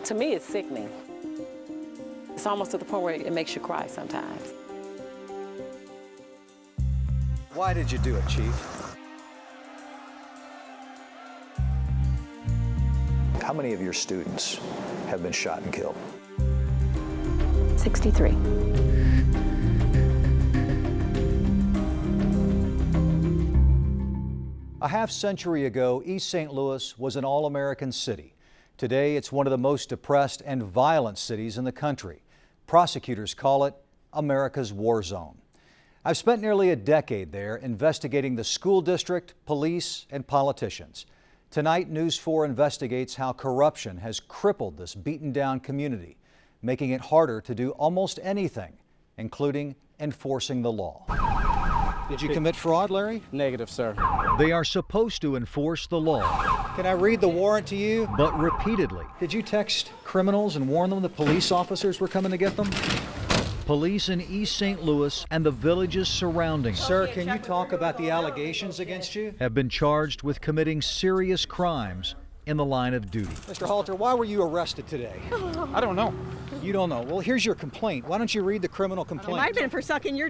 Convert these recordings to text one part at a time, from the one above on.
To me, it's sickening. It's almost to the point where it makes you cry sometimes. Why did you do it, Chief? How many of your students have been shot and killed? 63. A half-century ago, East St. Louis was an all-American city. Today, it's one of the most depressed and violent cities in the country. Prosecutors call it America's war zone. I've spent nearly a decade there investigating the school district, police, and politicians. Tonight, News 4 investigates how corruption has crippled this beaten-down community, making it harder to do almost anything, including enforcing the law. Did you commit fraud, Larry? Negative, sir. They are supposed to enforce the law. Can I read the warrant to you? But repeatedly. Did you text criminals and warn them the police officers were coming to get them? Police in East St. Louis and the villages surrounding. Sir, can you talk about the allegations against you? Have been charged with committing serious crimes in the line of duty. Mr. Halter, why were you arrested today? I don't know. You don't know. Well, here's your complaint. Why don't you read the criminal complaint? It might have been for sucking your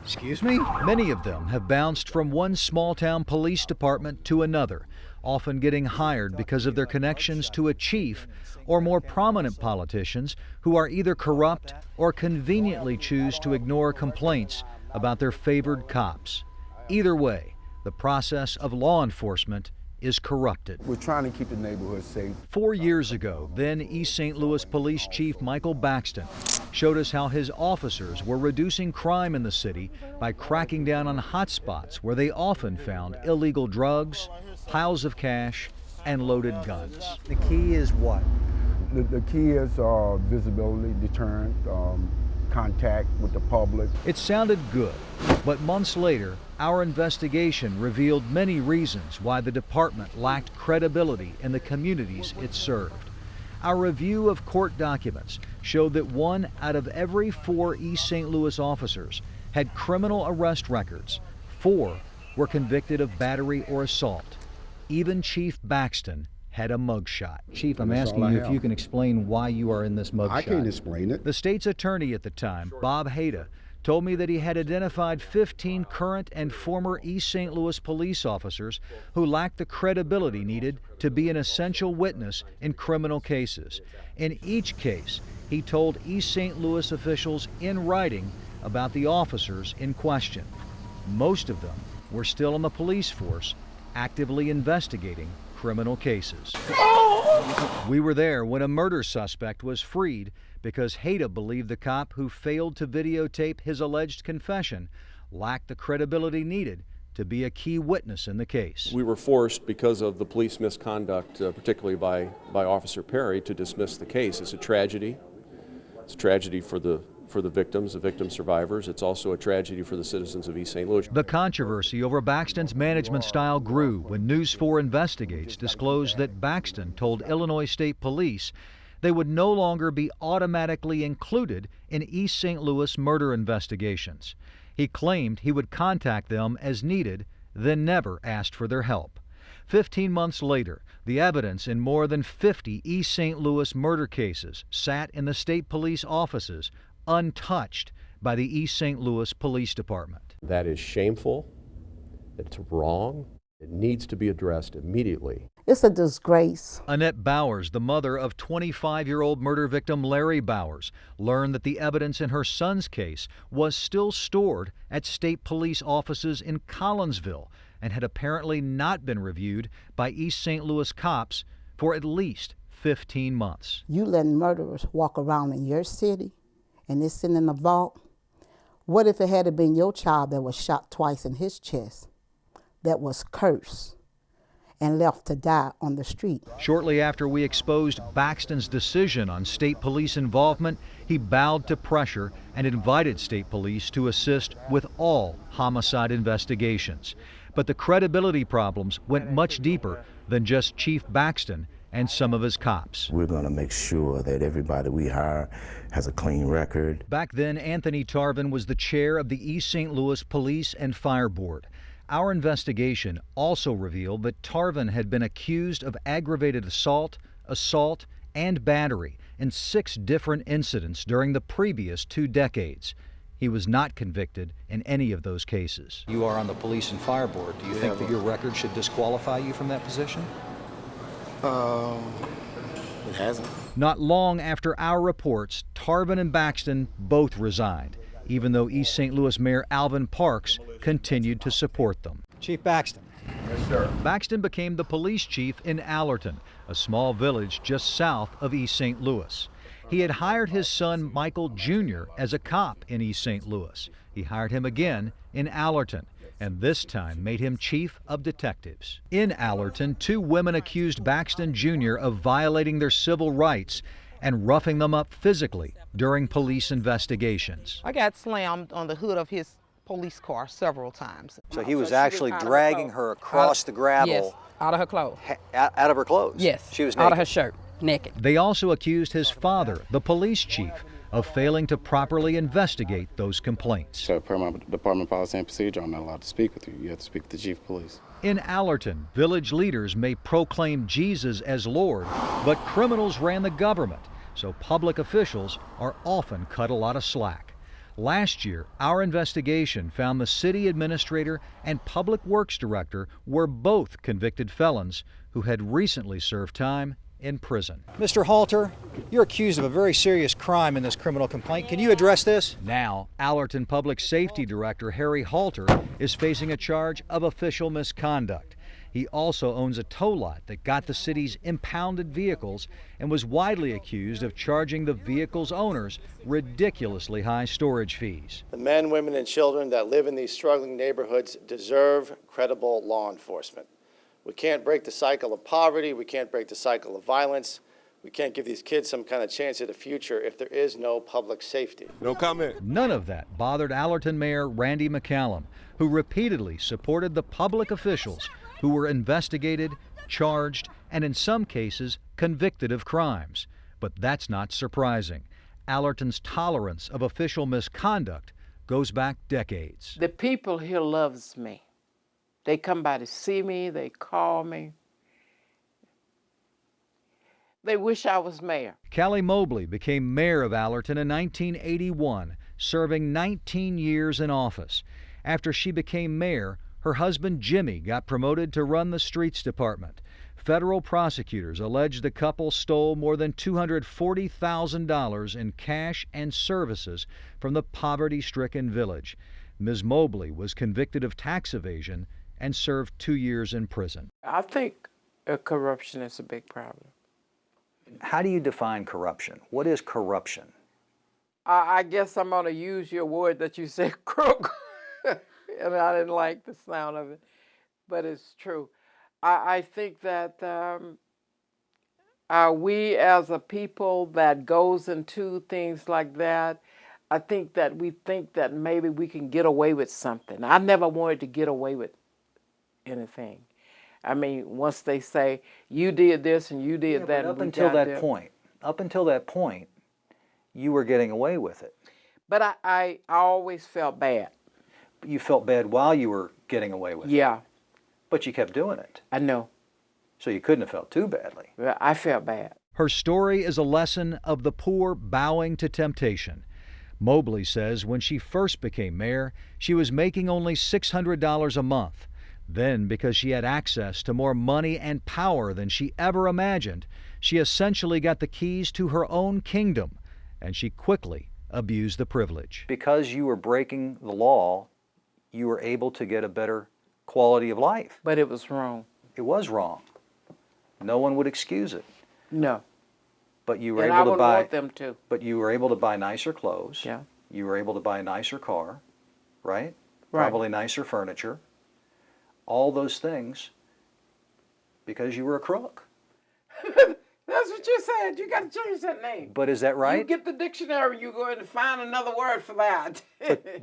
Excuse me? Many of them have bounced from one small-town police department to another, often getting hired because of their connections to a chief or more prominent politicians who are either corrupt or conveniently choose to ignore complaints about their favored cops. Either way, the process of law enforcement is corrupted. We're trying to keep the neighborhood safe. 4 years ago, then East St. Louis Police Chief Michael Baxton showed us how his officers were reducing crime in the city by cracking down on hotspots where they often found illegal drugs, piles of cash, and loaded guns. The key is what? The key is visibility, deterrent, contact with the public. It sounded good, but months later, our investigation revealed many reasons why the department lacked credibility in the communities it served. Our review of court documents showed that 1 out of every 4 East St. Louis officers had criminal arrest records. 4 were convicted of battery or assault. Even Chief Baxton had a mugshot. Chief, I'm asking you if you can explain why you are in this mugshot. I can't explain it. The state's attorney at the time, Bob Haida, told me that he had identified 15 current and former East St. Louis police officers who lacked the credibility needed to be an essential witness in criminal cases. In each case, he told East St. Louis officials in writing about the officers in question. Most of them were still on the police force, actively investigating criminal cases. We were there when a murder suspect was freed because Haida believed the cop who failed to videotape his alleged confession lacked the credibility needed to be a key witness in the case. We were forced, because of the police misconduct, particularly by Officer Perry, to dismiss the case. It's a tragedy. It's a tragedy for the victims, the victim survivors. It's also a tragedy for the citizens of East St. Louis. The controversy over Baxton's management style grew when News 4 Investigates disclosed that Baxton told Illinois State Police they would no longer be automatically included in East St. Louis murder investigations. He claimed he would contact them as needed, then never asked for their help. 15 months later, the evidence in more than 50 East St. Louis murder cases sat in the state police offices, untouched by the East St. Louis Police Department. That is shameful. It's wrong. It needs to be addressed immediately. It's a disgrace. Annette Bowers, the mother of 25-year-old murder victim Larry Bowers, learned that the evidence in her son's case was still stored at state police offices in Collinsville and had apparently not been reviewed by East St. Louis cops for at least 15 months. You letting murderers walk around in your city and it's sitting in a vault? What if it had been your child that was shot twice in his chest, that was cursed and left to die on the street? Shortly after we exposed Baxton's decision on state police involvement, he bowed to pressure and invited state police to assist with all homicide investigations. But the credibility problems went much deeper than just Chief Baxton and some of his cops. We're going to make sure that everybody we hire has a clean record. Back then, Anthony Tarvin was the chair of the East St. Louis Police and Fire Board. Our investigation also revealed that Tarvin had been accused of aggravated assault, and battery in 6 different incidents during the previous 2 decades. He was not convicted in any of those cases. You are on the Police and Fire Board. Do you think that your record should disqualify you from that position? It hasn't. Not long after our reports, Tarvin and Baxton both resigned, even though East St. Louis Mayor Alvin Parks continued to support them. Chief Baxton. Yes, sir. Baxton became the police chief in Allerton, a small village just south of East St. Louis. He had hired his son Michael Jr. as a cop in East St. Louis. He hired him again in Allerton, and this time made him chief of detectives. In Allerton, 2 women accused Baxton Jr. of violating their civil rights and roughing them up physically during police investigations. I got slammed on the hood of his police car several times. So he was actually dragging her across the gravel. Yes, out of her clothes. Out of her clothes? Yes, She was naked. out of her shirt, naked. They also accused his father, the police chief, of failing to properly investigate those complaints. So per my Department of Policy and Procedure, I'm not allowed to speak with you. You have to speak with the Chief of Police. In Allerton, village leaders may proclaim Jesus as Lord, but criminals ran the government, so public officials are often cut a lot of slack. Last year, our investigation found the city administrator and public works director were both convicted felons who had recently served time in prison. Mr. Halter, you're accused of a very serious crime in this criminal complaint. Can you address this? Now, Allerton Public Safety Director Harry Halter is facing a charge of official misconduct. He also owns a tow lot that got the city's impounded vehicles and was widely accused of charging the vehicle's owners ridiculously high storage fees. The men, women, and children that live in these struggling neighborhoods deserve credible law enforcement. We can't break the cycle of poverty. We can't break the cycle of violence. We can't give these kids some kind of chance at a future if there is no public safety. No comment. None of that bothered Allerton Mayor Randy McCallum, who repeatedly supported the public officials who were investigated, charged, and in some cases convicted of crimes. But that's not surprising. Allerton's tolerance of official misconduct goes back decades. The people here loves me. They come by to see me, they call me. They wish I was mayor. Callie Mobley became mayor of Allerton in 1981, serving 19 years in office. After she became mayor, her husband Jimmy got promoted to run the streets department. Federal prosecutors alleged the couple stole more than $240,000 in cash and services from the poverty-stricken village. Ms. Mobley was convicted of tax evasion and served 2 years in prison. I think corruption is a big problem. How do you define corruption? What is corruption? I guess I'm going to use your word that you said, crook. And I didn't like the sound of it, but it's true. I think that we as a people that goes into things like that, I think that we think that maybe we can get away with something. I never wanted to get away with anything. I mean, once they say, you did this and you did that. Up until that point, you were getting away with it. But I always felt bad. You felt bad while you were getting away with it. Yeah. But you kept doing it. I know. So you couldn't have felt too badly. Well, I felt bad. Her story is a lesson of the poor bowing to temptation. Mobley says when she first became mayor, she was making only $600 a month. Then, because she had access to more money and power than she ever imagined, she essentially got the keys to her own kingdom, and she quickly abused the privilege. Because you were breaking the law, you were able to get a better quality of life. But it was wrong. It was wrong. No one would excuse it. No. But you were and able I would to buy. Want them to. But you were able to buy nicer clothes. Yeah. You were able to buy a nicer car, right? Right. Probably nicer furniture. All those things because you were a crook. That's what you said. You got to change that name. But is that right? You get the dictionary, you go in and find another word for that.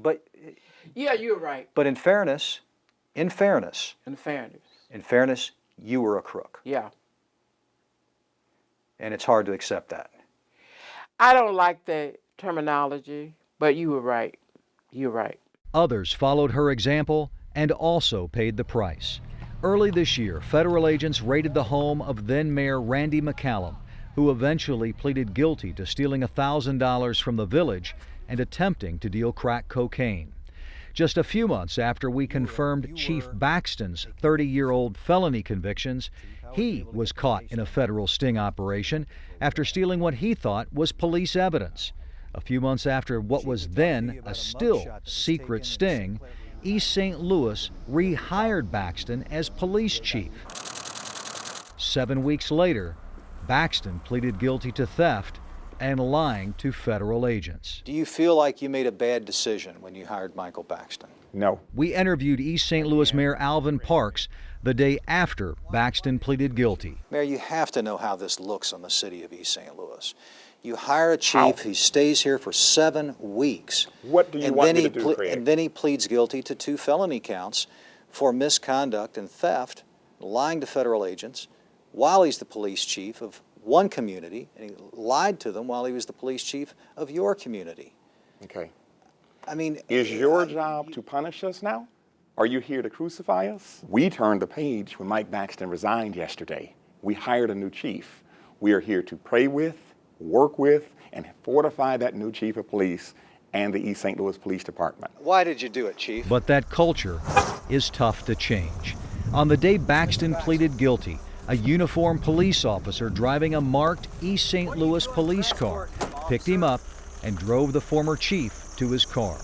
But yeah, you're right. But in fairness, you were a crook. Yeah. And it's hard to accept that. I don't like the terminology, but you were right. You're right. Others followed her example and also paid the price. Early this year, federal agents raided the home of then-Mayor Randy McCallum, who eventually pleaded guilty to stealing $1,000 from the village and attempting to deal crack cocaine. Just a few months after we confirmed Chief Baxton's 30-year-old felony convictions, he was caught in a federal sting operation after stealing what he thought was police evidence. A few months after what was then a still secret sting, East St. Louis rehired Baxton as police chief. 7 weeks later, Baxton pleaded guilty to theft and lying to federal agents. Do you feel like you made a bad decision when you hired Michael Baxton? No. We interviewed East St. Louis Mayor Alvin Parks the day after Baxton pleaded guilty. Mayor, you have to know how this looks on the city of East St. Louis. You hire a chief, he stays here for 7 weeks. What do you want me to do, Craig? And then he pleads guilty to 2 felony counts for misconduct and theft, lying to federal agents, while he's the police chief of one community, and he lied to them while he was the police chief of your community. Okay. I mean, is your job to punish us now? Are you here to crucify us? We turned the page when Mike Baxton resigned yesterday. We hired a new chief. We are here to pray with, work with, and fortify that new chief of police and the East St. Louis Police Department. Why did you do it, Chief? But that culture is tough to change. On the day Baxton pleaded guilty, a uniformed police officer driving a marked East St. Louis police car picked him up and drove the former chief to his car.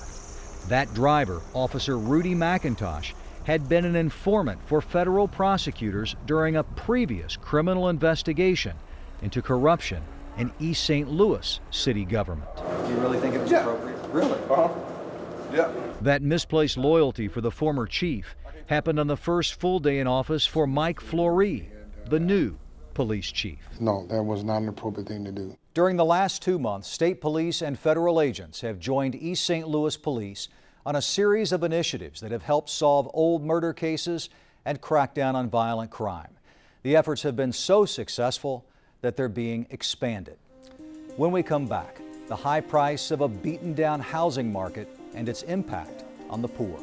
That driver, Officer Rudy McIntosh, had been an informant for federal prosecutors during a previous criminal investigation into corruption in East St. Louis city government. You really think it was appropriate? Really? Yeah. That misplaced loyalty for the former chief happened on the first full day in office for Mike Flory, the new police chief. No, that was not an appropriate thing to do. During the last 2 months, state police and federal agents have joined East St. Louis Police on a series of initiatives that have helped solve old murder cases and crack down on violent crime. The efforts have been so successful that they're being expanded. When we come back, the high price of a beaten down housing market and its impact on the poor.